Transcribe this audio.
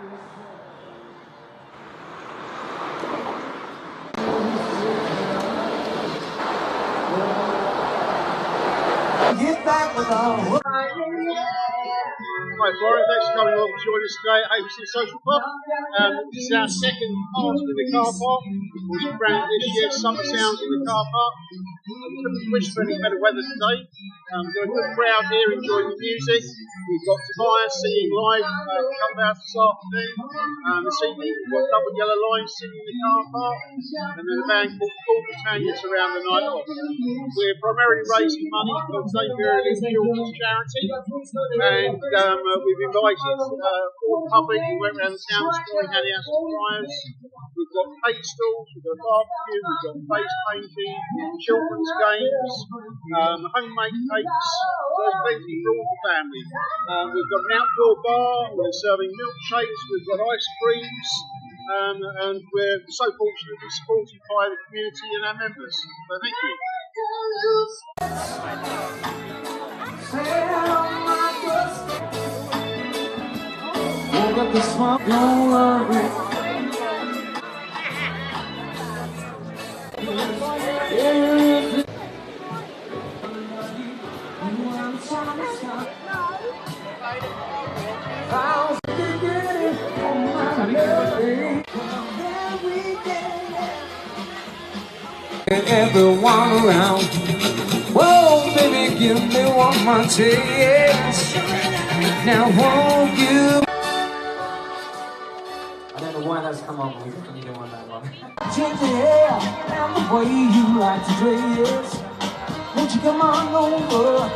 Get back with all. Hi Florence, thanks for coming along to join us today at ABC Social Club. This is our second part in the car park. We've branded this year Summer Sounds in the car park. We couldn't wish for any better weather today. We've got a good crowd here enjoying the music. We've got Tobias singing live come out this afternoon. This evening we've got Double Yellow Line singing in the car park. And then a band called Full Britannia to round the night off. We're primarily raising money for St. Miriam's Children's Charity. And we've invited all the public. We went around the town this morning, handing out some flyers. We've got cake stalls, we've got a barbecue, we've got face painting, children's games, homemade cakes. So there's plenty for all the family. We've got an outdoor bar, we're serving milkshakes, we've got ice creams, and we're so fortunate to be supported by the community and our members. So thank you. Don't worry. Everyone around. Whoa, baby, give me one more chance. Now won't you? I don't know why that's come on when you don't want that one. Change the hair and the way you like to dress. Won't you come on over?